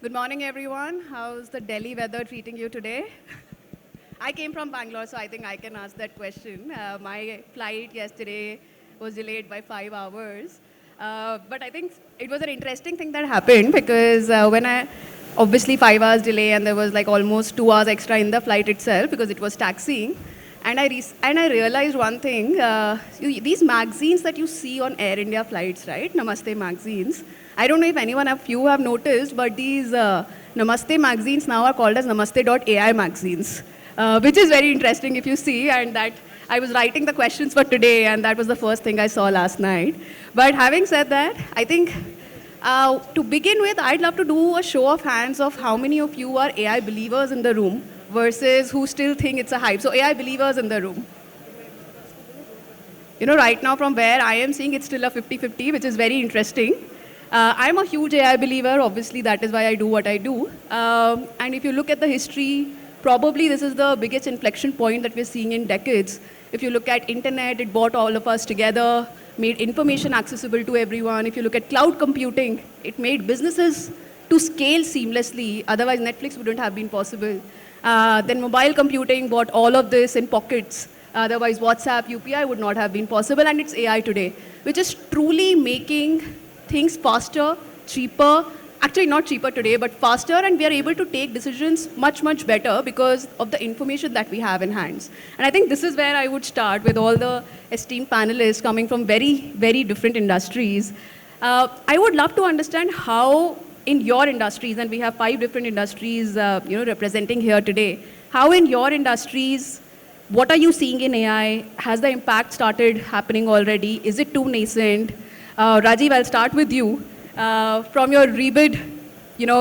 Good morning, everyone. How's the Delhi weather treating you today? I came from Bangalore, so I think I can ask that question. My flight yesterday was delayed by 5 hours. But I think it was an interesting thing that happened because obviously 5 hours delay and there was like almost 2 hours extra in the flight itself because it was taxiing. And I realized one thing, these magazines that you see on Air India flights, right? Namaste magazines. I don't know if anyone of you have noticed, but these Namaste magazines now are called as Namaste.ai magazines, which is very interesting if you see, and that I was writing the questions for today, and that was the first thing I saw last night. But having said that, I think to begin with, I'd love to do a show of hands of how many of you are AI believers in the room versus who still think it's a hype. So AI believers in the room. You know, right now from where I am seeing, it's still a 50-50, which is very interesting. I'm a huge AI believer. Obviously, that is why I do what I do. And if you look at the history, probably this is the biggest inflection point that we're seeing in decades. If you look at internet, it brought all of us together, made information accessible to everyone. If you look at cloud computing, it made businesses to scale seamlessly. Otherwise, Netflix wouldn't have been possible. Then mobile computing brought all of this in pockets. Otherwise, WhatsApp, UPI would not have been possible. And it's AI today, which is truly making things faster, cheaper, actually not cheaper today, but faster, and we are able to take decisions much, much better because of the information that we have in hands. And I think this is where I would start with all the esteemed panelists coming from very, very different industries. I would love to understand how in your industries, and we have 5 different industries representing here today, how in your industries, what are you seeing in AI? Has the impact started happening already? Is it too nascent? Rajiv, I'll start with you. From your ReBid,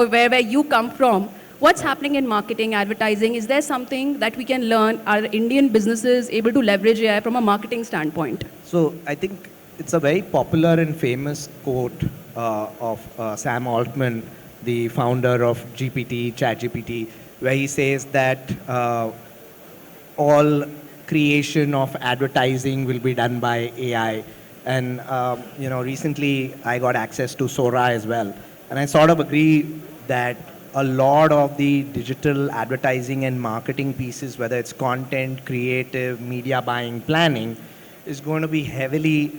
where you come from, what's happening in marketing, advertising? Is there something that we can learn? Are Indian businesses able to leverage AI from a marketing standpoint? So I think it's a very popular and famous quote of Sam Altman, the founder of ChatGPT, where he says that all creation of advertising will be done by AI. And recently I got access to Sora as well. And I sort of agree that a lot of the digital advertising and marketing pieces, whether it's content, creative, media buying, planning, is going to be heavily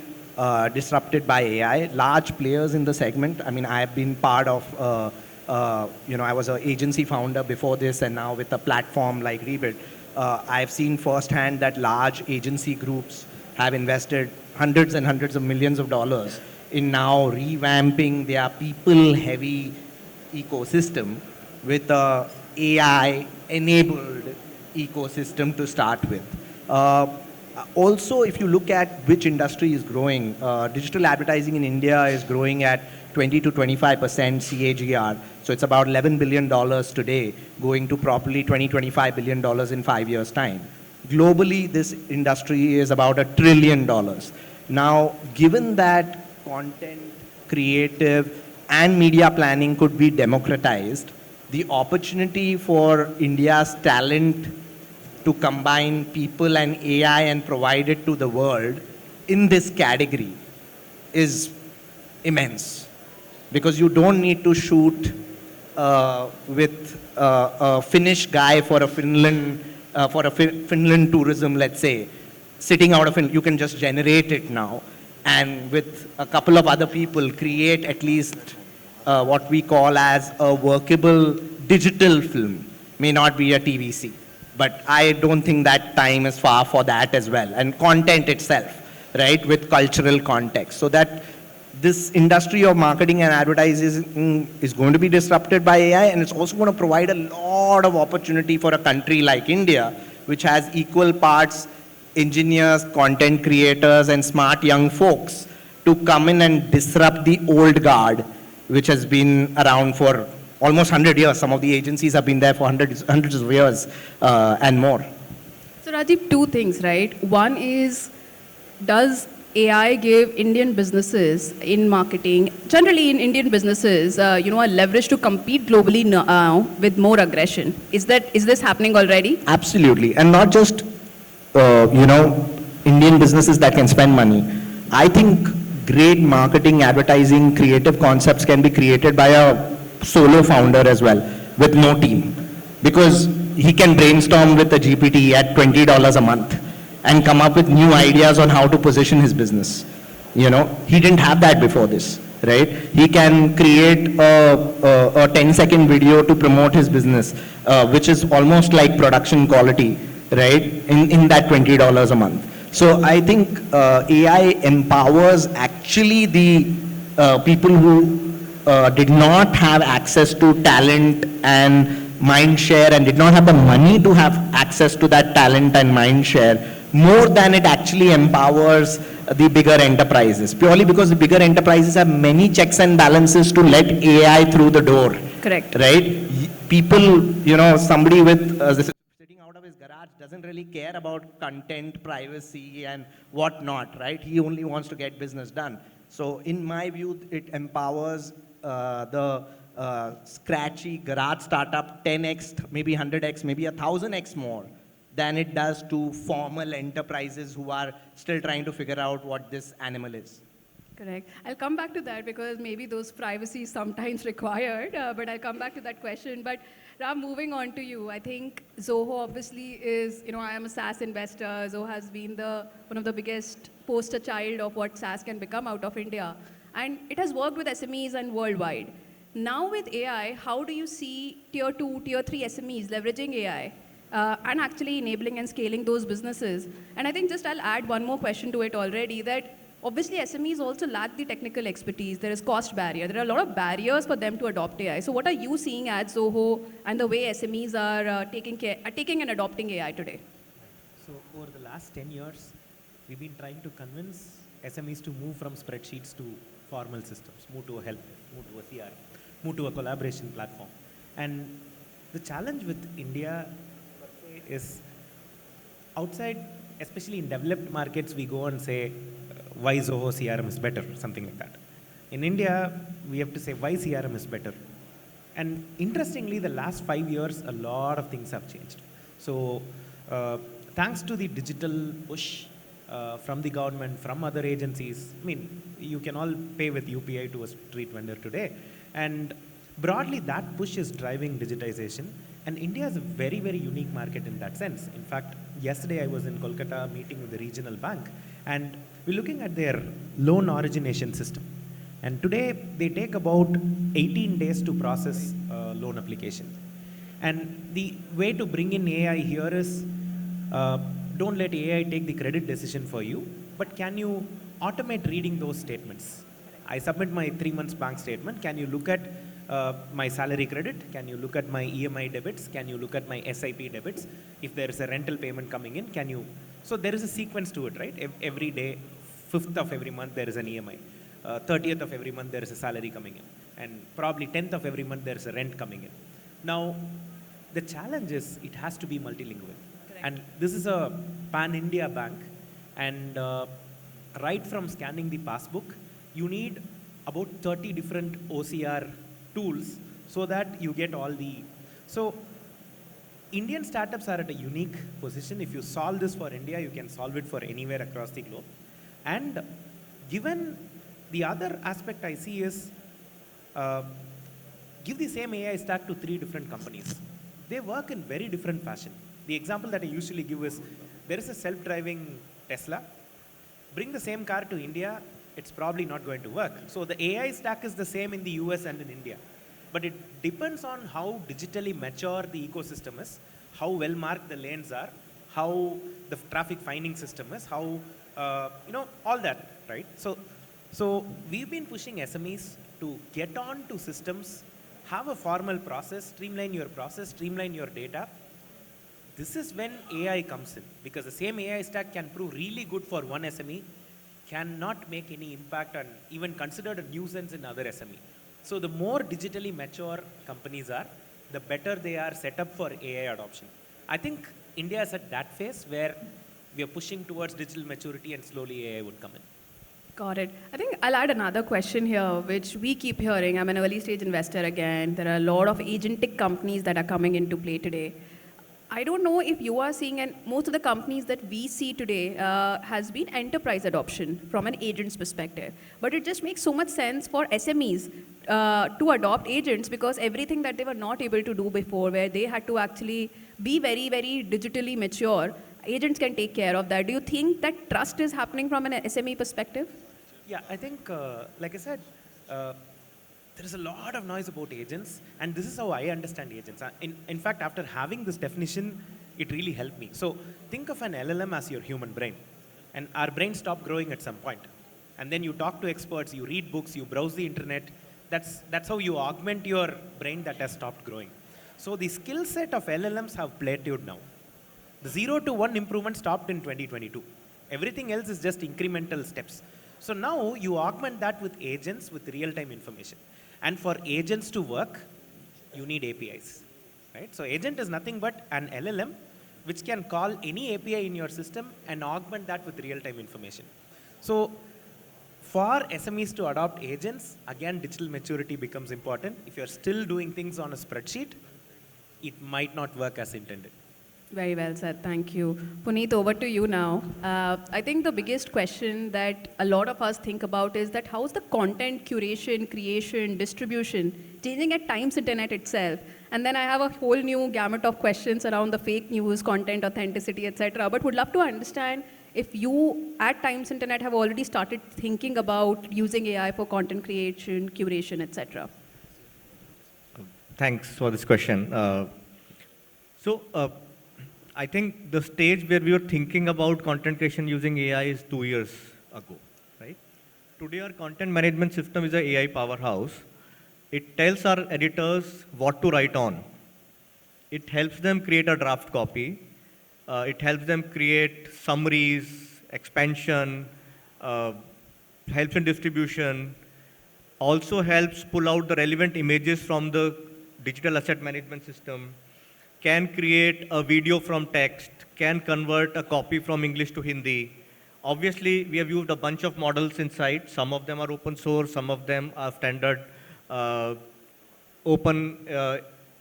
disrupted by AI. Large players in the segment. I mean, I have been part of, I was an agency founder before this, and now with a platform like ReBid, I've seen firsthand that large agency groups have invested hundreds and hundreds of millions of dollars in now revamping their people-heavy ecosystem with a AI-enabled ecosystem to start with. Also, if you look at which industry is growing, digital advertising in India is growing at 20 to 25% CAGR. So it's about $11 billion today, going to probably $20, $25 billion in 5 years' time. Globally, this industry is about $1 trillion. Now, given that content, creative, and media planning could be democratized, the opportunity for India's talent to combine people and AI and provide it to the world in this category is immense. Because you don't need to shoot with a Finnish guy for a Finland tourism, let's say, sitting out of it. You can just generate it now, and with a couple of other people, create at least what we call as a workable digital film. May not be a TVC, but I don't think that time is far for that as well. And content itself, right, with cultural context. So that this industry of marketing and advertising is going to be disrupted by AI, and it's also going to provide a lot of opportunity for a country like India, which has equal parts engineers, content creators, and smart young folks to come in and disrupt the old guard, which has been around for almost 100 years. Some of the agencies have been there for hundreds of years and more. So Rajiv, 2 things, right? One is, does AI give Indian businesses in marketing, generally in Indian businesses, a leverage to compete globally now with more aggression? Is this happening already? Absolutely, and not just Indian businesses that can spend money. I think great marketing, advertising, creative concepts can be created by a solo founder as well with no team, because he can brainstorm with a GPT at $20 a month and come up with new ideas on how to position his business. You know, he didn't have that before this, right? He can create a 10-second video to promote his business, which is almost like production quality, right? In that $20 a month. So I think AI empowers actually the people who did not have access to talent and mind share and did not have the money to have access to that talent and mind share, more than it actually empowers the bigger enterprises, purely because the bigger enterprises have many checks and balances to let AI through the door. Correct. Right? People, you know, somebody with sitting out of his garage doesn't really care about content, privacy, and whatnot, right? He only wants to get business done. So in my view, it empowers the scratchy garage startup 10x, maybe 100x, maybe 1,000x more than it does to formal enterprises who are still trying to figure out what this animal is. Correct. I'll come back to that because maybe those privacy is sometimes required, but I'll come back to that question. But Ram, moving on to you, I think Zoho obviously is, you know, I am a SaaS investor. Zoho has been one of the biggest poster child of what SaaS can become out of India. And it has worked with SMEs and worldwide. Now with AI, how do you see tier 2, tier 3 SMEs leveraging AI? And actually enabling and scaling those businesses. And I think just I'll add one more question to it already, that obviously SMEs also lack the technical expertise. There is cost barrier. There are a lot of barriers for them to adopt AI. So what are you seeing at Zoho and the way SMEs are taking and adopting AI today? So over the last 10 years, we've been trying to convince SMEs to move from spreadsheets to formal systems, move to a help, move to a CR, move to a collaboration platform. And the challenge with India is outside, especially in developed markets, we go and say, why Zoho CRM is better, something like that. In India, we have to say why CRM is better. And interestingly, the last 5 years, a lot of things have changed. So thanks to the digital push from the government, from other agencies, I mean, you can all pay with UPI to a street vendor today. And broadly, that push is driving digitization. And India is a very, very unique market in that sense. In fact, yesterday I was in Kolkata meeting with the regional bank, and we're looking at their loan origination system. And today, they take about 18 days to process loan application. And the way to bring in AI here is, don't let AI take the credit decision for you, but can you automate reading those statements? I submit my 3 months bank statement. Can you look at my salary credit? Can you look at my EMI debits? Can you look at my SIP debits? If there is a rental payment coming in, can you? So there is a sequence to it, right? Every day, 5th of every month, there is an EMI. 30th of every month, there is a salary coming in. And probably 10th of every month, there is a rent coming in. Now, the challenge is it has to be multilingual. Correct. And this is a pan-India bank. And right from scanning the passbook, you need about 30 different OCR tools so that you get all the. So Indian startups are at a unique position. If you solve this for India, you can solve it for anywhere across the globe. And given the other aspect I see is give the same AI stack to 3 different companies. They work in very different fashion. The example that I usually give is there is a self-driving Tesla. Bring the same car to India, it's probably not going to work. So the AI stack is the same in the US and in India. But it depends on how digitally mature the ecosystem is, how well marked the lanes are, how the traffic finding system is, how, all that, right? So we've been pushing SMEs to get on to systems, have a formal process, streamline your process, streamline your data. This is when AI comes in, because the same AI stack can prove really good for one SME, cannot make any impact and even considered a nuisance in other SME. So the more digitally mature companies are, the better they are set up for AI adoption. I think India is at that phase where we are pushing towards digital maturity and slowly AI would come in. Got it. I think I'll add another question here, which we keep hearing. I'm an early stage investor again. There are a lot of agentic companies that are coming into play today. I don't know if you are seeing, and most of the companies that we see today has been enterprise adoption from an agent's perspective. But it just makes so much sense for SMEs to adopt agents because everything that they were not able to do before, where they had to actually be very, very digitally mature, agents can take care of that. Do you think that trust is happening from an SME perspective? Yeah, I think, like I said, there is a lot of noise about agents, and this is how I understand agents. In fact, after having this definition, it really helped me. So think of an LLM as your human brain, and our brain stopped growing at some point. And then you talk to experts, you read books, you browse the internet. That's how you augment your brain that has stopped growing. So the skill set of LLMs have plateaued now. The 0 to 1 improvement stopped in 2022. Everything else is just incremental steps. So now you augment that with agents with real-time information. And for agents to work, you need APIs, right? So agent is nothing but an LLM which can call any API in your system and augment that with real-time information. So for SMEs to adopt agents, again, digital maturity becomes important. If you're still doing things on a spreadsheet, it might not work as intended. Very well said. Thank you. Puneet, over to you now. I think the biggest question that a lot of us think about is that how is the content curation, creation, distribution changing at Times Internet itself? And then I have a whole new gamut of questions around the fake news, content authenticity, etc. But would love to understand if you at Times Internet have already started thinking about using AI for content creation, curation, etc. Thanks for this question. I think the stage where we were thinking about content creation using AI is 2 years ago, right? Today our content management system is an AI powerhouse. It tells our editors what to write on. It helps them create a draft copy. It helps them create summaries, expansion, helps in distribution, also helps pull out the relevant images from the digital asset management system, can create a video from text, can convert a copy from English to Hindi. Obviously, we have used a bunch of models inside. Some of them are open source, some of them are standard open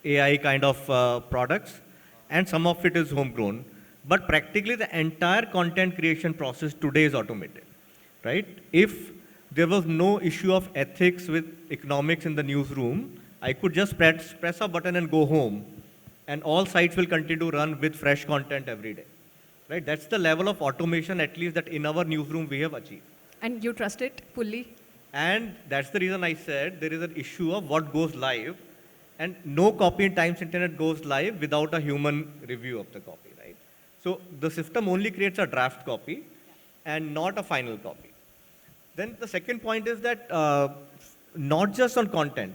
AI kind of products, and some of it is homegrown. But practically, the entire content creation process today is automated, right? If there was no issue of ethics with economics in the newsroom, I could just press a button and go home, and all sites will continue to run with fresh content every day, right? That's the level of automation, at least, that in our newsroom we have achieved. And you trust it fully? And that's the reason I said there is an issue of what goes live, and no copy in Times Internet goes live without a human review of the copy, right? So the system only creates a draft copy and not a final copy. Then the second point is that not just on content,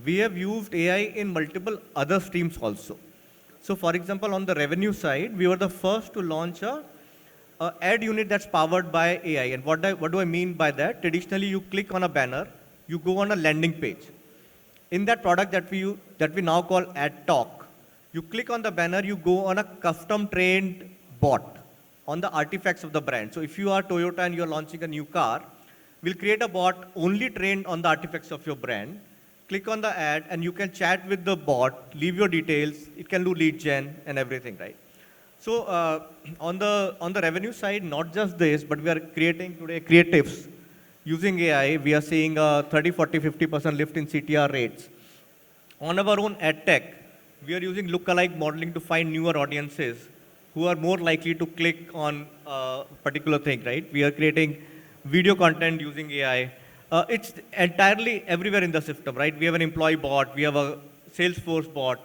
we have used AI in multiple other streams also. So for example, on the revenue side, we were the first to launch a ad unit that's powered by AI. And what do I mean by that? Traditionally, you click on a banner, you go on a landing page. In that product that we now call Ad Talk, you click on the banner, you go on a custom trained bot on the artifacts of the brand. So if you are Toyota and you're launching a new car, we'll create a bot only trained on the artifacts of your brand. Click on the ad and you can chat with the bot, leave your details, it can do lead gen and everything, right? So on the revenue side, not just this, but we are creating today creatives. Using AI, we are seeing a 30, 40, 50% lift in CTR rates. On our own ad tech, we are using lookalike modeling to find newer audiences who are more likely to click on a particular thing, right? We are creating video content using AI. It's entirely everywhere in the system, right? We have an employee bot, we have a Salesforce bot,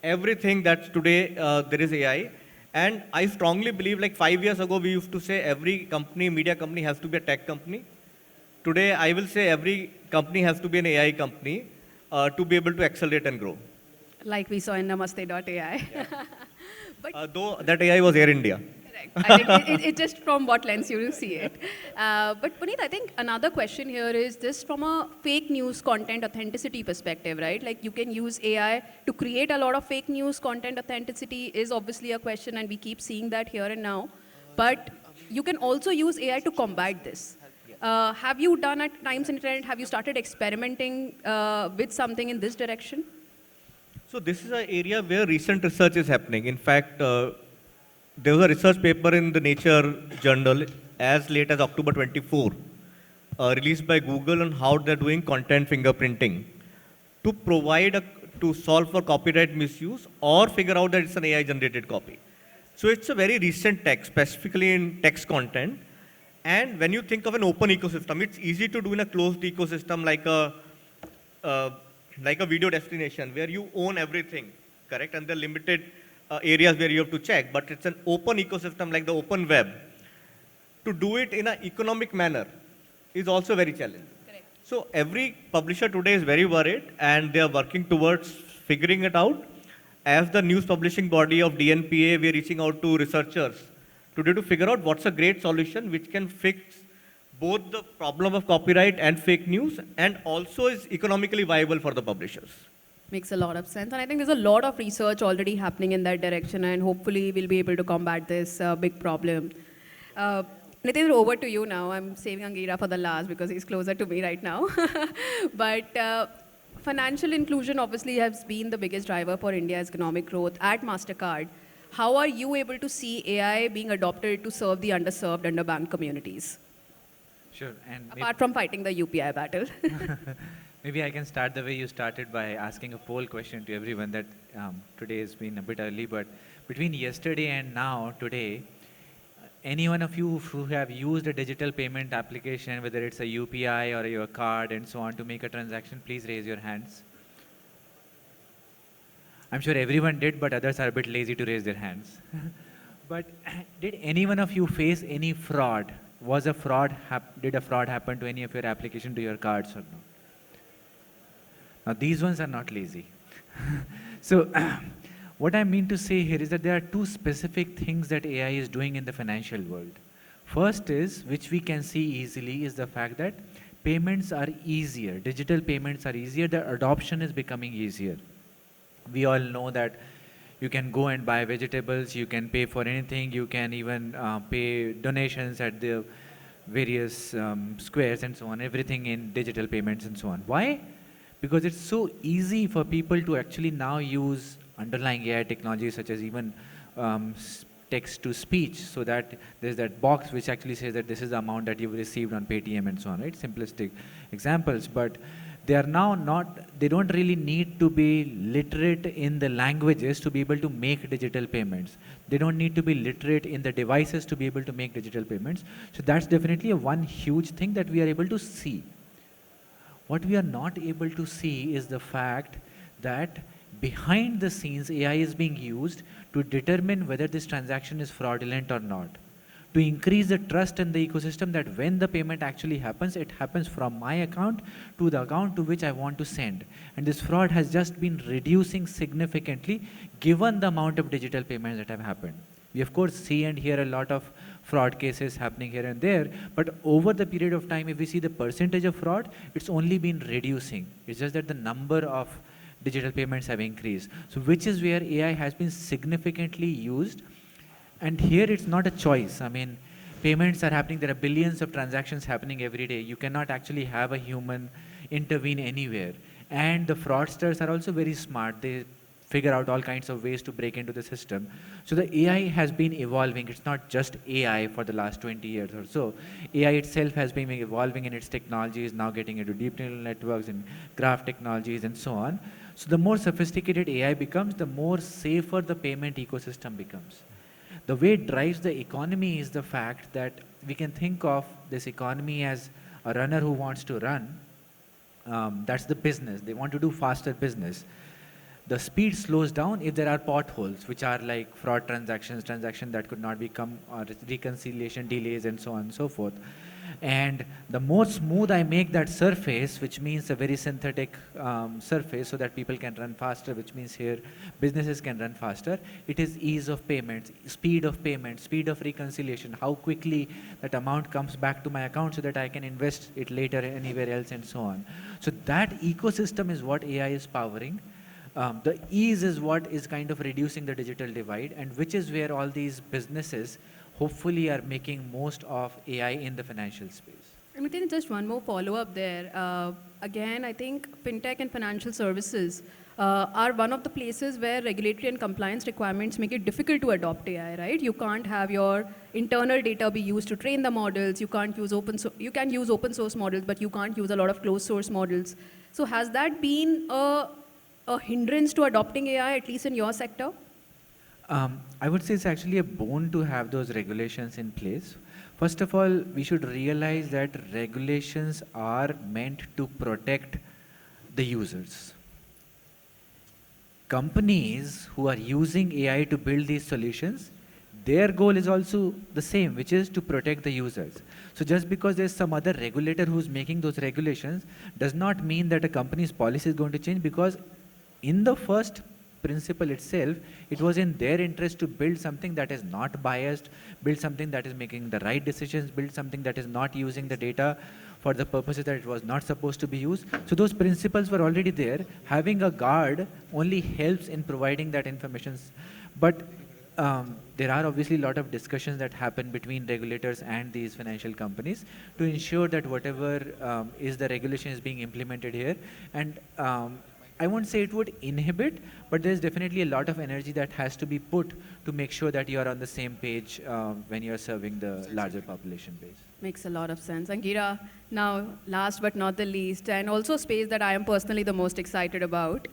everything that's today, there is AI. And I strongly believe, like 5 years ago, we used to say every company, media company has to be a tech company. Today, I will say every company has to be an AI company to be able to accelerate and grow. Like we saw in Namaste.ai. Yeah. But though that AI was Air India. correct. I think it just from what lens you see it. But Puneet, I think another question here is this from a fake news content authenticity perspective, right? Like you can use AI to create a lot of fake news content authenticity is obviously a question, and we keep seeing that here and now. But you can also use AI to combat this. Have you done at Times Internet, have you started experimenting with something in this direction? So this is an area where recent research is happening. In fact, there was a research paper in the Nature journal as late as October 24, released by Google on how they're doing content fingerprinting to to solve for copyright misuse or figure out that it's an AI generated copy. So it's a very recent tech, specifically in text content. And when you think of an open ecosystem, it's easy to do in a closed ecosystem like a video destination where you own everything, correct? And there are limited areas where you have to check, but it's an open ecosystem like the open web. To do it in an economic manner is also very challenging. Correct. So every publisher today is very worried and they are working towards figuring it out. As the news publishing body of DNPA, we are reaching out to researchers today to figure out what's a great solution which can fix both the problem of copyright and fake news and also is economically viable for the publishers. Makes a lot of sense. And I think there's a lot of research already happening in that direction, and hopefully we'll be able to combat this big problem. Nitendra, over to you now. I'm saving Angira for the last because he's closer to me right now. But financial inclusion obviously has been the biggest driver for India's economic growth at Mastercard. How are you able to see AI being adopted to serve the underserved, underbanked communities? Sure. And Apart from fighting the UPI battle. maybe I can start the way you started by asking a poll question to everyone that today has been a bit early, but between yesterday and now, today, any one of you who have used a digital payment application, whether it's a UPI or your card and so on to make a transaction, please raise your hands. I'm sure everyone did, but others are a bit lazy to raise their hands. But did any one of you face any fraud? Did a fraud happen to any of your application to your cards or not? Now these ones are not lazy. So what I mean to say here is that there are two specific things that AI is doing in the financial world. First is, which we can see easily, is the fact that payments are easier. Digital payments are easier. The adoption is becoming easier. We all know that you can go and buy vegetables, you can pay for anything, you can even pay donations at the various squares and so on, everything in digital payments and so on. Why? Because it's so easy for people to actually now use underlying AI technologies such as even text to speech, so that there's that box which actually says that this is the amount that you've received on Paytm and so on, right? Simplistic examples, but they are now they don't really need to be literate in the languages to be able to make digital payments. They don't need to be literate in the devices to be able to make digital payments. So that's definitely one huge thing that we are able to see. What we are not able to see is the fact that behind the scenes, AI is being used to determine whether this transaction is fraudulent or not, to increase the trust in the ecosystem that when the payment actually happens, it happens from my account to the account to which I want to send. And this fraud has just been reducing significantly given the amount of digital payments that have happened. We of course see and hear a lot of fraud cases happening here and there, but over the period of time, if we see the percentage of fraud, it's only been reducing. It's just that the number of digital payments have increased. So which is where AI has been significantly used. And here it's not a choice. I mean, payments are happening. There are billions of transactions happening every day. You cannot actually have a human intervene anywhere. And the fraudsters are also very smart. They figure out all kinds of ways to break into the system. So the AI has been evolving. It's not just AI for the last 20 years or so. AI itself has been evolving in its technologies, now getting into deep neural networks and graph technologies and so on. So the more sophisticated AI becomes, the more safer the payment ecosystem becomes. The way it drives the economy is the fact that we can think of this economy as a runner who wants to run. That's the business. They want to do faster business. The speed slows down if there are potholes, which are like fraud transactions that could not become, or reconciliation delays and so on and so forth. And the more smooth I make that surface, which means a very synthetic surface so that people can run faster, which means here businesses can run faster, it is ease of payment, speed of reconciliation, how quickly that amount comes back to my account so that I can invest it later anywhere else and so on. So that ecosystem is what AI is powering. The ease is what is kind of reducing the digital divide, and which is where all these businesses hopefully are making most of AI in the financial space. And within just one more follow-up there. Again, I think fintech and financial services are one of the places where regulatory and compliance requirements make it difficult to adopt AI, right? You can't have your internal data be used to train the models. You can't use you can use open source models, but you can't use a lot of closed source models. So has that been a hindrance to adopting AI, at least in your sector? I would say it's actually a boon to have those regulations in place. First of all, we should realize that regulations are meant to protect the users. Companies who are using AI to build these solutions, their goal is also the same, which is to protect the users. So just because there's some other regulator who's making those regulations does not mean that a company's policy is going to change, because in the first principle itself, it was in their interest to build something that is not biased, build something that is making the right decisions, build something that is not using the data for the purposes that it was not supposed to be used. So those principles were already there. Having a guard only helps in providing that information. But there are obviously a lot of discussions that happen between regulators and these financial companies to ensure that whatever is the regulation is being implemented here. And I won't say it would inhibit, but there's definitely a lot of energy that has to be put to make sure that you're on the same page when you're serving the larger population base. Makes a lot of sense. Angira, now last but not the least, and also a space that I am personally the most excited about.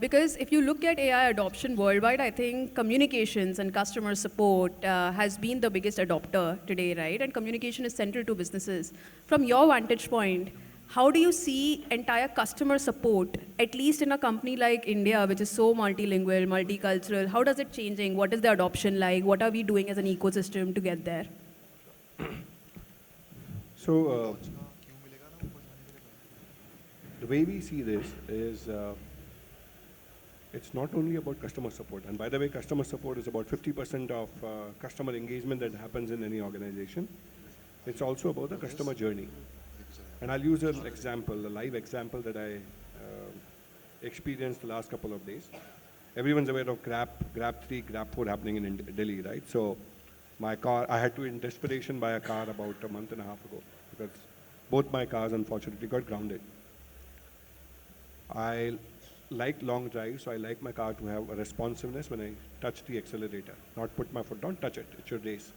Because if you look at AI adoption worldwide, I think communications and customer support has been the biggest adopter today, right? And communication is central to businesses. From your vantage point, how do you see entire customer support, at least in a company like India, which is so multilingual, multicultural? How does it changing? What is the adoption like? What are we doing as an ecosystem to get there? So, the way we see this is it's not only about customer support. And by the way, customer support is about 50% of customer engagement that happens in any organization. It's also about the customer journey. And I'll use an example, a live example that I experienced the last couple of days. Everyone's aware of Grab 3, Grab 4 happening in Delhi, right? So my car, I had to in desperation buy a car about a month and a half ago because both my cars unfortunately got grounded. I like long drives, so I like my car to have a responsiveness when I touch the accelerator, not put my foot down, touch it, it should race.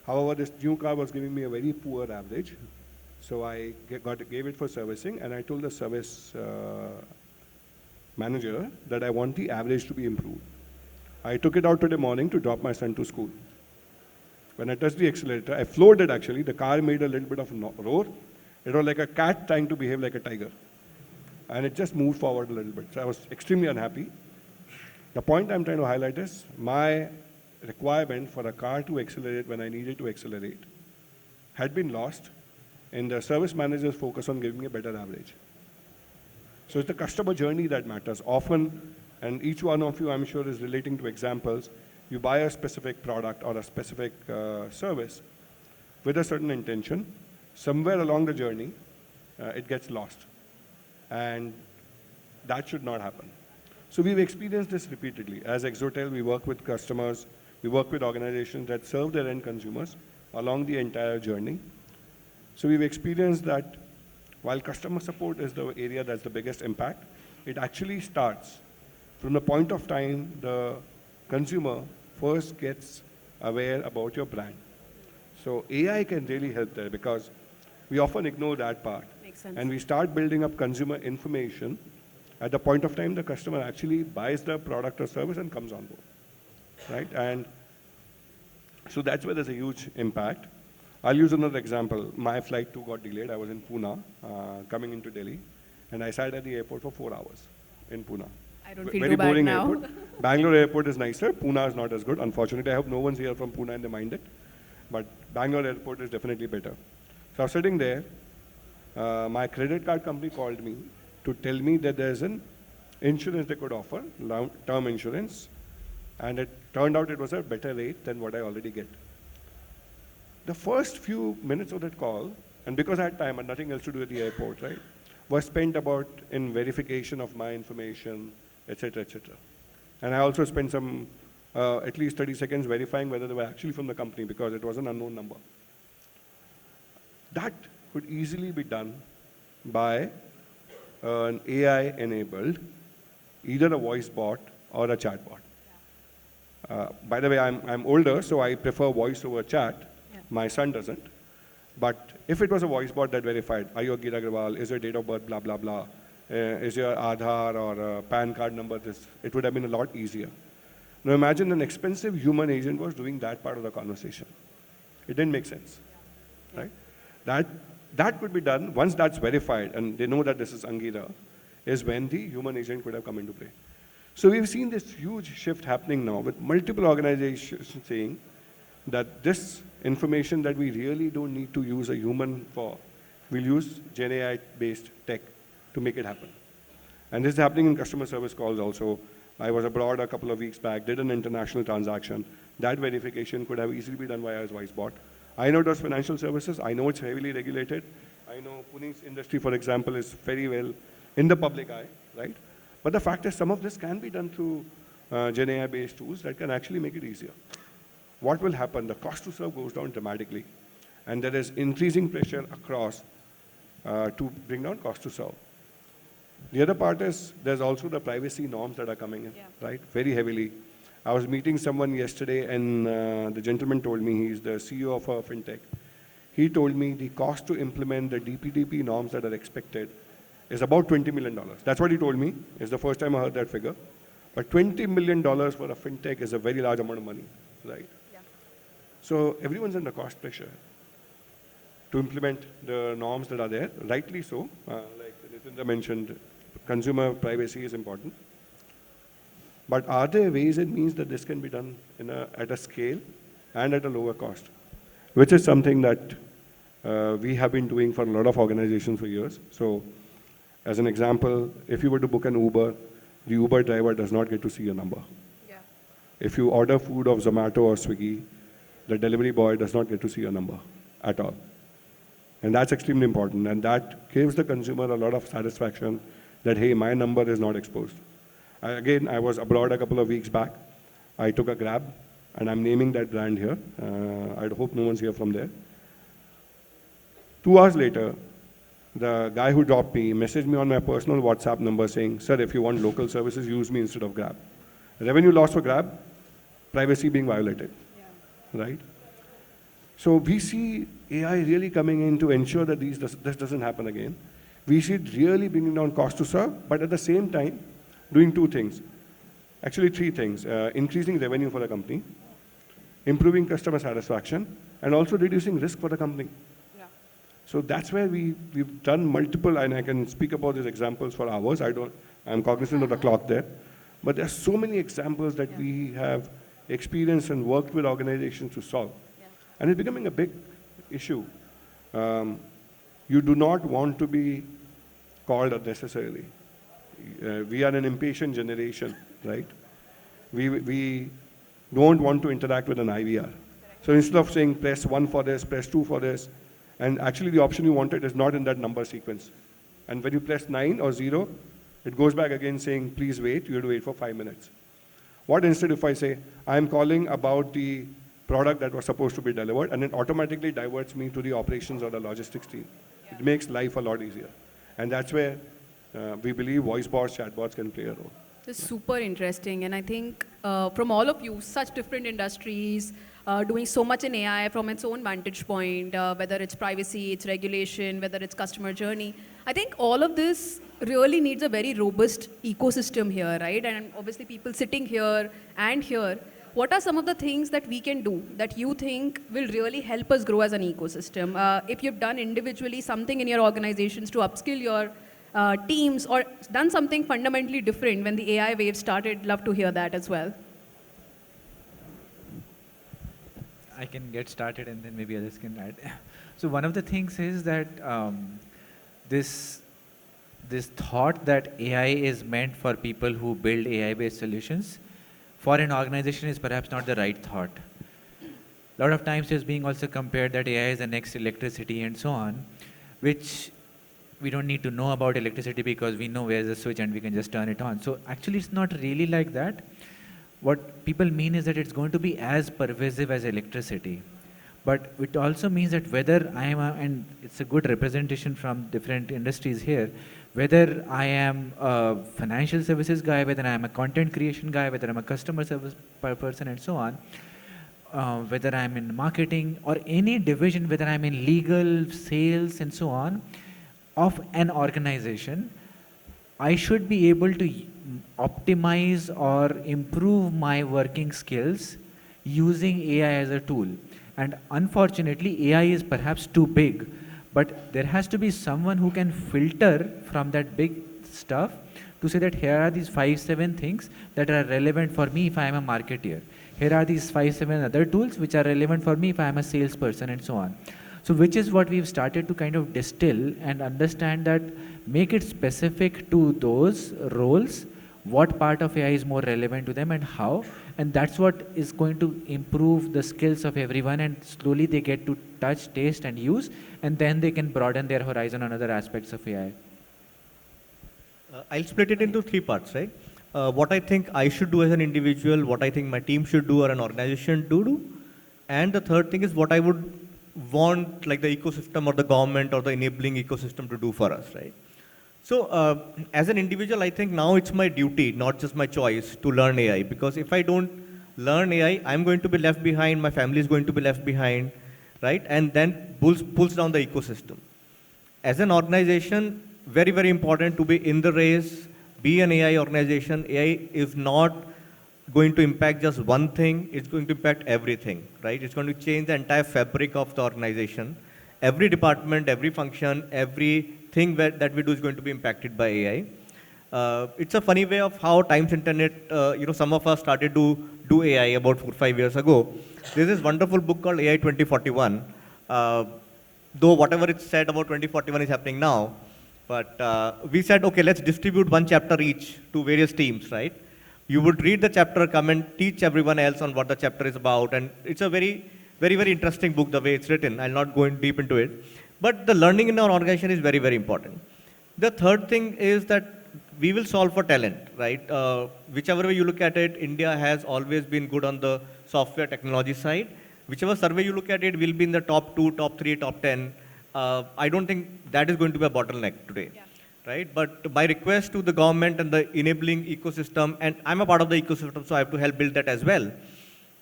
However, this new car was giving me a very poor average. So I gave it for servicing, and I told the service manager that I want the average to be improved. I took it out today morning to drop my son to school. When I touched the accelerator, I floored it actually. The car made a little bit of a roar. It was like a cat trying to behave like a tiger. And it just moved forward a little bit. So I was extremely unhappy. The point I'm trying to highlight is my requirement for a car to accelerate when I needed to accelerate had been lost in the service manager's focus on giving me a better average. So it's the customer journey that matters. Often, and each one of you I'm sure is relating to examples, you buy a specific product or a specific service with a certain intention. Somewhere along the journey, it gets lost. And that should not happen. So we've experienced this repeatedly. As Exotel, we work with customers, we work with organizations that serve their end consumers along the entire journey. So we've experienced that while customer support is the area that's the biggest impact, it actually starts from the point of time the consumer first gets aware about your brand. So AI can really help there because we often ignore that part. Makes sense. And we start building up consumer information at the point of time the customer actually buys the product or service and comes on board, right? And so that's where there's a huge impact. I'll use another example. My flight too got delayed. I was in Pune, coming into Delhi, and I sat at the airport for 4 hours in Pune. I don't feel Very too bad boring now. airport. Bangalore airport is nicer. Pune is not as good. Unfortunately, I hope no one's here from Pune and they mind it. But Bangalore airport is definitely better. So I was sitting there. My credit card company called me to tell me that there's an insurance they could offer, term insurance, and it turned out it was a better rate than what I already get. The first few minutes of that call, and because I had time and nothing else to do at the airport, right, was spent about in verification of my information, etc., etc. And I also spent some, at least 30 seconds verifying whether they were actually from the company because it was an unknown number. That could easily be done by an AI-enabled either a voice bot or a chat bot. By the way, I'm older, so I prefer voice over chat. Yeah. My son doesn't. But if it was a voice bot that verified, are you Agrawal, is your date of birth, blah, blah, blah, is your Aadhaar or PAN card number this, it would have been a lot easier. Now imagine an expensive human agent was doing that part of the conversation. It didn't make sense, right? That could be done once that's verified and they know that this is Angira, is when the human agent could have come into play. So we've seen this huge shift happening now with multiple organizations saying that this information that we really don't need to use a human for, we'll use Gen AI-based tech to make it happen. And this is happening in customer service calls also. I was abroad a couple of weeks back, did an international transaction. That verification could have easily been done via a voice bot. I know it does financial services. I know it's heavily regulated. I know Puneet's industry, for example, is very well in the public eye, right? But the fact is some of this can be done through Gen AI-based tools that can actually make it easier. What will happen? The cost to serve goes down dramatically. And there is increasing pressure across to bring down cost to serve. The other part is there's also the privacy norms that are coming in, right? Very heavily. I was meeting someone yesterday and the gentleman told me, he's the CEO of a fintech. He told me the cost to implement the DPDP norms that are expected is about $20 million. That's what he told me. It's the first time I heard that figure. But $20 million for a fintech is a very large amount of money, right? Yeah. So everyone's under cost pressure to implement the norms that are there, rightly so. Like Nitendra mentioned, consumer privacy is important. But are there ways and means that this can be done at a scale and at a lower cost? Which is something that we have been doing for a lot of organizations for years. So as an example, if you were to book an Uber, the Uber driver does not get to see your number. Yeah. If you order food of Zomato or Swiggy, the delivery boy does not get to see your number at all. And that's extremely important. And that gives the consumer a lot of satisfaction that, hey, my number is not exposed. Again, I was abroad a couple of weeks back. I took a Grab, and I'm naming that brand here. I hope no one's here from there. 2 hours later, the guy who dropped me messaged me on my personal WhatsApp number saying, sir, if you want local services, use me instead of Grab. Revenue loss for Grab, privacy being violated, right? So we see AI really coming in to ensure that this doesn't happen again. We see it really bringing down cost to serve, but at the same time, doing 2 things. Actually 3 things. Increasing revenue for the company, improving customer satisfaction, and also reducing risk for the company. Yeah. So that's where we've done multiple, and I can speak about these examples for hours. I'm cognizant of the clock there. But there's so many examples that we have experienced and worked with organizations to solve. Yeah. And it's becoming a big issue. You do not want to be called unnecessarily. We are an impatient generation, right? We don't want to interact with an IVR. So instead of saying press 1 for this, press 2 for this, and actually the option you wanted is not in that number sequence. And when you press 9 or 0, it goes back again saying, please wait, you have to wait for 5 minutes. What instead if I say, I'm calling about the product that was supposed to be delivered, and it automatically diverts me to the operations or the logistics team. Yeah. It makes life a lot easier. And that's where we believe voice bots, chatbots can play a role. It's super interesting, and I think from all of you, such different industries, doing so much in AI from its own vantage point, whether it's privacy, it's regulation, whether it's customer journey. I think all of this really needs a very robust ecosystem here, right? And obviously people sitting here and here, what are some of the things that we can do that you think will really help us grow as an ecosystem? If you've done individually something in your organizations to upskill your teams or done something fundamentally different when the AI wave started, love to hear that as well. I can get started and then maybe others can add. So one of the things is that this thought that AI is meant for people who build AI-based solutions for an organization is perhaps not the right thought. A lot of times it's being also compared that AI is the next electricity and so on, which we don't need to know about electricity because we know where's the switch and we can just turn it on. So actually it's not really like that. What people mean is that it's going to be as pervasive as electricity. But it also means that whether and it's a good representation from different industries here, Whether I am a financial services guy, whether I am a content creation guy, whether I'm a customer service person and so on, whether I'm in marketing or any division, whether I'm in legal, sales and so on, of an organization, I should be able to optimize or improve my working skills using AI as a tool. And unfortunately, AI is perhaps too big, but there has to be someone who can filter from that big stuff to say that here are these 5-7 things that are relevant for me if I am a marketeer. Here are these 5-7 other tools which are relevant for me if I am a salesperson and so on. So which is what we've started to kind of distill and understand that, make it specific to those roles, what part of AI is more relevant to them and how, and that's what is going to improve the skills of everyone, and slowly they get to touch, taste and use, and then they can broaden their horizon on other aspects of AI. I'll split it into 3 parts, right? What I think I should do as an individual, what I think my team should do or an organization to do, and the third thing is what I would want like the ecosystem or the government or the enabling ecosystem to do for us, right? So as an individual, I think now it's my duty, not just my choice, to learn AI, because if I don't learn AI, I'm going to be left behind, my family is going to be left behind, right? And then pulls down the ecosystem. As an organization, very, very important to be in the race, be an AI organization. AI is not going to impact just one thing, it's going to impact everything, right? It's going to change the entire fabric of the organization. Every department, every function, everything that we do is going to be impacted by AI. It's a funny way of how Times Internet, some of us started to do AI about 4 or 5 years ago. There's this wonderful book called AI 2041. Though whatever it's said about 2041 is happening now, but we said, okay, let's distribute 1 chapter each to various teams, right? You would read the chapter, come and teach everyone else on what the chapter is about. And it's a very, very, very interesting book, the way it's written. I'll not go in deep into it. But the learning in our organization is very, very important. The third thing is that we will solve for talent, right? Whichever way you look at it, India has always been good on the software technology side. Whichever survey you look at it, will be in the top 2, top 3, top 10. I don't think that is going to be a bottleneck today. Yeah. Right? But by request to the government and the enabling ecosystem, and I'm a part of the ecosystem, so I have to help build that as well,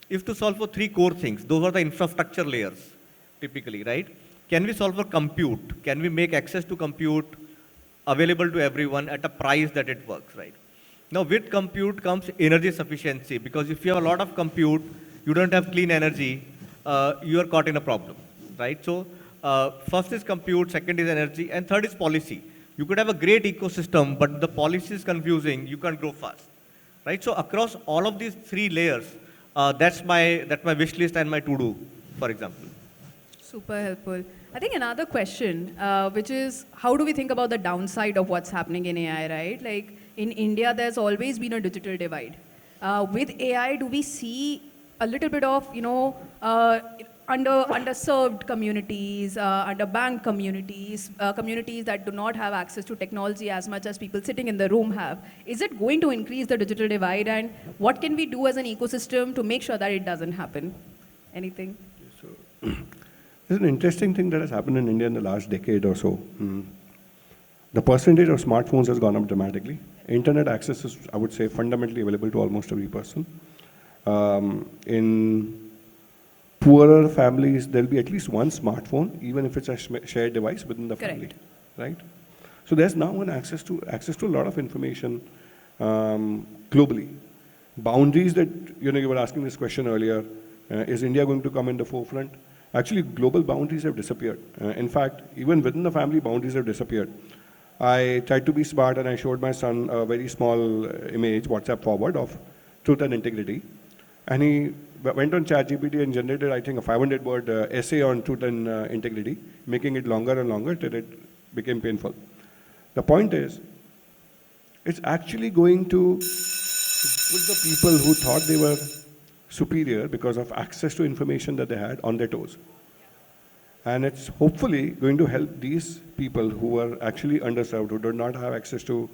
is to solve for 3 core things. Those are the infrastructure layers, typically, right? Can we solve for compute? Can we make access to compute available to everyone at a price that it works, right? Now, with compute comes energy sufficiency, because if you have a lot of compute, you don't have clean energy, you are caught in a problem, right? So, first is compute, second is energy, and third is policy. You could have a great ecosystem, but the policy is confusing, you can't grow fast, right? So across all of these 3 layers, that's my wish list and my to-do, for example. Super helpful. I think another question, which is, how do we think about the downside of what's happening in AI, right? Like in India, there's always been a digital divide. With AI, do we see a little bit of, underserved communities, underbanked communities, communities that do not have access to technology as much as people sitting in the room have? Is it going to increase the digital divide, and what can we do as an ecosystem to make sure that it doesn't happen? Anything? So, there's an interesting thing that has happened in India in the last decade or so. The percentage of smartphones has gone up dramatically. Internet access is, I would say, fundamentally available to almost every person. In poorer families, there'll be at least 1 smartphone, even if it's a shared device within the family, right? So there's now an access to a lot of information globally. Boundaries that, you were asking this question earlier, is India going to come in the forefront? Actually, global boundaries have disappeared. In fact, even within the family, boundaries have disappeared. I tried to be smart and I showed my son a very small image, WhatsApp forward, of truth and integrity. And he went on ChatGPT and generated, I think, a 500-word essay on truth and integrity, making it longer and longer till it became painful. The point is, it's actually going to put the people who thought they were superior because of access to information that they had on their toes. And it's hopefully going to help these people who are actually underserved, who do not have access to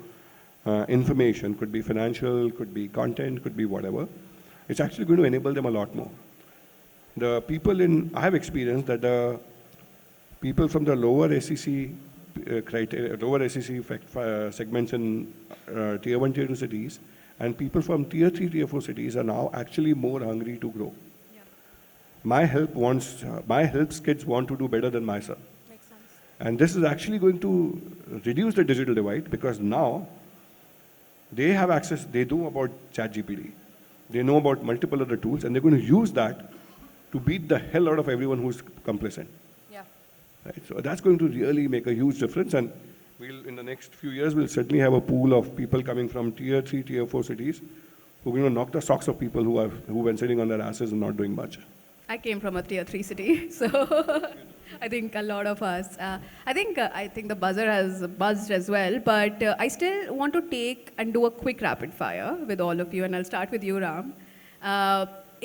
information, could be financial, could be content, could be whatever. It's actually going to enable them a lot more. I have experienced that the people from the lower SEC criteria, lower SEC segments in tier 1, tier 2 cities, and people from tier 3, tier 4 cities are now actually more hungry to grow. Yeah. My help's kids want to do better than my son. Makes sense. And this is actually going to reduce the digital divide because now they have access, they know about ChatGPT, they know about multiple other tools, and they're going to use that to beat the hell out of everyone who's complacent. Yeah. Right? So that's going to really make a huge difference, and we'll, in the next few years, we'll certainly have a pool of people coming from tier 3, tier 4 cities who are going to knock the socks of people who've been sitting on their asses and not doing much. I came from a tier 3 city, so I think a lot of us. I think the buzzer has buzzed as well, but I still want to take and do a quick rapid fire with all of you, and I'll start with you, Ram.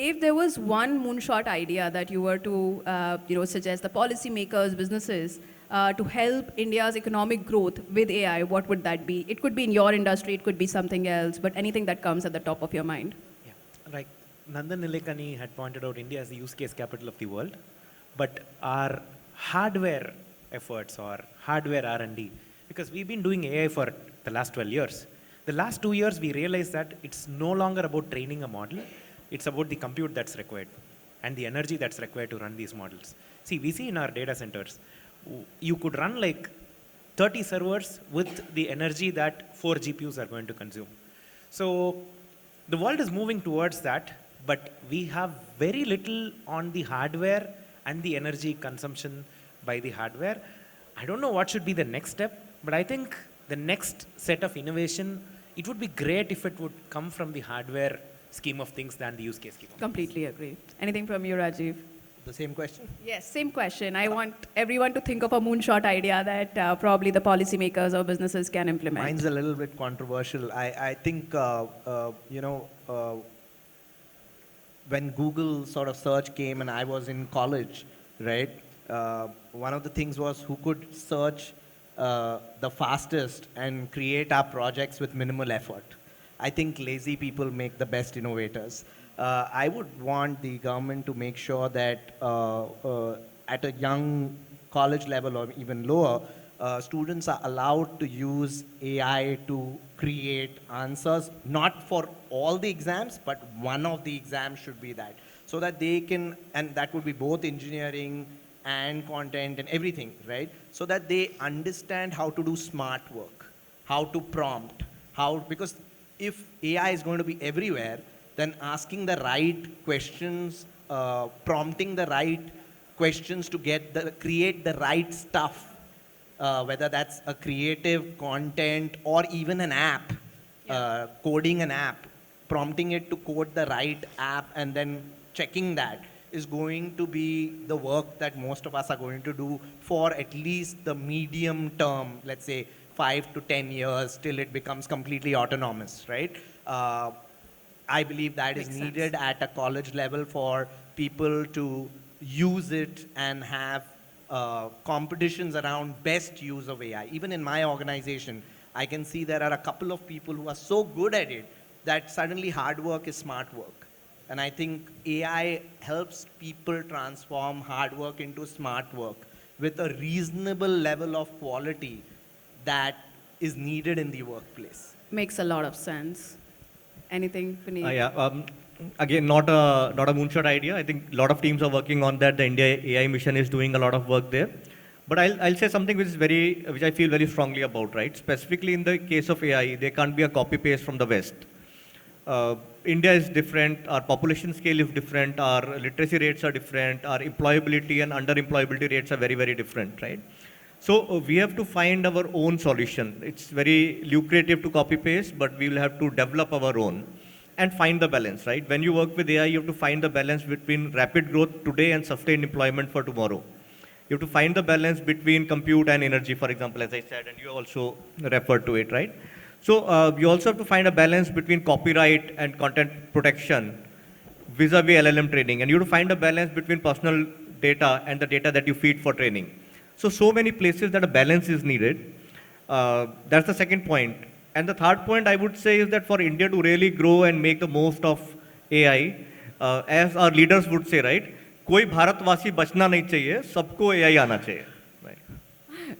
If there was one moonshot idea that you were to suggest the policymakers, businesses, to help India's economic growth with AI, what would that be? It could be in your industry, it could be something else, but anything that comes at the top of your mind. Yeah, like Nandan Nilekani had pointed out, India is the use case capital of the world, but our hardware efforts or hardware R&D, because we've been doing AI for the last 12 years. The last 2 years, we realized that it's no longer about training a model, it's about the compute that's required and the energy that's required to run these models. See, we see in our data centers, you could run like 30 servers with the energy that 4 GPUs are going to consume. So the world is moving towards that, but we have very little on the hardware and the energy consumption by the hardware. I don't know what should be the next step, but I think the next set of innovation, it would be great if it would come from the hardware scheme of things than the use case scheme of things. Completely agree. Anything from you, Rajiv? The same question? Yes, same question. I want everyone to think of a moonshot idea that probably the policymakers or businesses can implement. Mine's a little bit controversial. I think, when Google sort of search came and I was in college, right, one of the things was who could search the fastest and create our projects with minimal effort. I think lazy people make the best innovators. I would want the government to make sure that at a young college level or even lower, students are allowed to use AI to create answers, not for all the exams, but one of the exams should be that. So that they can, and that would be both engineering and content and everything, right? So that they understand how to do smart work, how to prompt, because if AI is going to be everywhere, then asking the right questions, prompting the right questions to create the right stuff, whether that's a creative content or even an app, coding an app, prompting it to code the right app and then checking that is going to be the work that most of us are going to do for at least the medium term, let's say 5 to 10 years till it becomes completely autonomous, right? I believe that is needed at a college level for people to use it and have competitions around best use of AI. Even in my organization, I can see there are a couple of people who are so good at it that suddenly hard work is smart work. And I think AI helps people transform hard work into smart work with a reasonable level of quality that is needed in the workplace. Makes a lot of sense. Anything, Puneet? Again, not a moonshot idea. I think a lot of teams are working on that. The India AI mission is doing a lot of work there. But I'll say something which I feel very strongly about, right? Specifically in the case of AI, there can't be a copy paste from the West. India is different, our population scale is different, our literacy rates are different, our employability and underemployability rates are very, very different, right? So we have to find our own solution. It's very lucrative to copy paste, but we will have to develop our own and find the balance, right? When you work with AI, you have to find the balance between rapid growth today and sustained employment for tomorrow. You have to find the balance between compute and energy, for example, as I said, and you also referred to it, right? So you also have to find a balance between copyright and content protection vis-a-vis LLM training. And you have to find a balance between personal data and the data that you feed for training. So many places that a balance is needed. That's the second point. And the third point I would say is that for India to really grow and make the most of AI, as our leaders would say, right? कोई भारतवासी बचना नहीं चाहिए, सबको AI आना चाहिए. Right?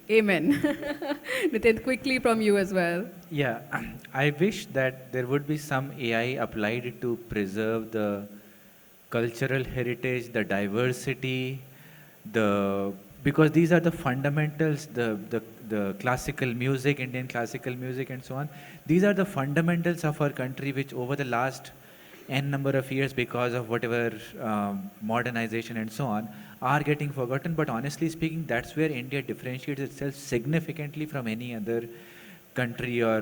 Amen. Nitin, quickly from you as well. Yeah, I wish that there would be some AI applied to preserve the cultural heritage, the diversity, because these are the fundamentals, the classical music, Indian classical music and so on. These are the fundamentals of our country, which over the last n number of years, because of whatever modernization and so on, are getting forgotten. But honestly speaking, that's where India differentiates itself significantly from any other country or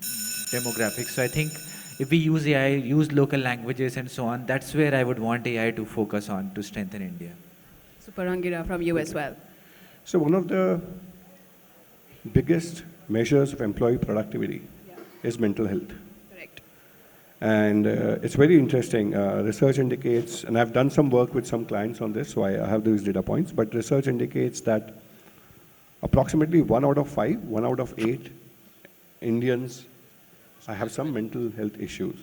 demographics. So I think if we use AI, use local languages and so on, that's where I would want AI to focus on to strengthen India. Super Angira from you as well. So one of the biggest measures of employee productivity is mental health. Correct. And it's very interesting. Research indicates, and I've done some work with some clients on this, so I have these data points, but research indicates that approximately 1 out of 5, 1 out of 8 Indians have some mental health issues.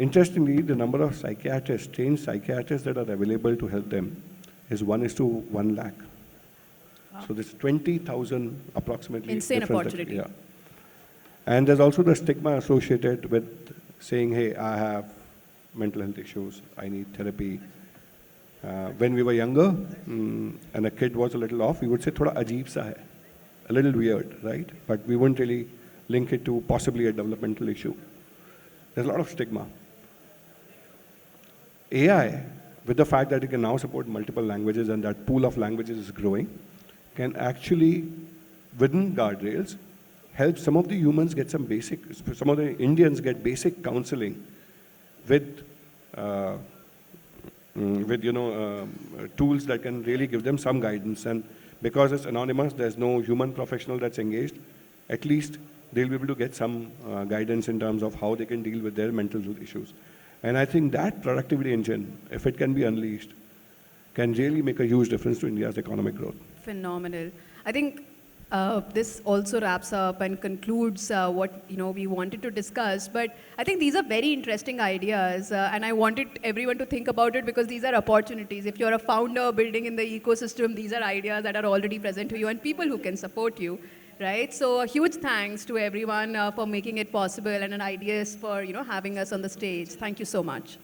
Interestingly, the number of psychiatrists, trained psychiatrists that are available to help them is 1:1 lakh. Wow. So there's 20,000 approximately. Insane difference opportunity. Yeah. And there's also the stigma associated with saying, hey, I have mental health issues, I need therapy. When we were younger, and a kid was a little off, we would say, thoda ajeeb sa hai, a little weird, right? But we wouldn't really link it to possibly a developmental issue. There's a lot of stigma. AI, with the fact that it can now support multiple languages and that pool of languages is growing, can actually, within guardrails, help some of the humans get some of the Indians get basic counseling with tools that can really give them some guidance. And because it's anonymous, there's no human professional that's engaged, at least they'll be able to get some guidance in terms of how they can deal with their mental health issues. And I think that productivity engine, if it can be unleashed, can really make a huge difference to India's economic growth. Phenomenal. I think this also wraps up and concludes what we wanted to discuss. But I think these are very interesting ideas, and I wanted everyone to think about it because these are opportunities. If you're a founder building in the ecosystem, these are ideas that are already present to you and people who can support you. Right, so a huge thanks to everyone for making it possible and ideas for having us on the stage. Thank you so much.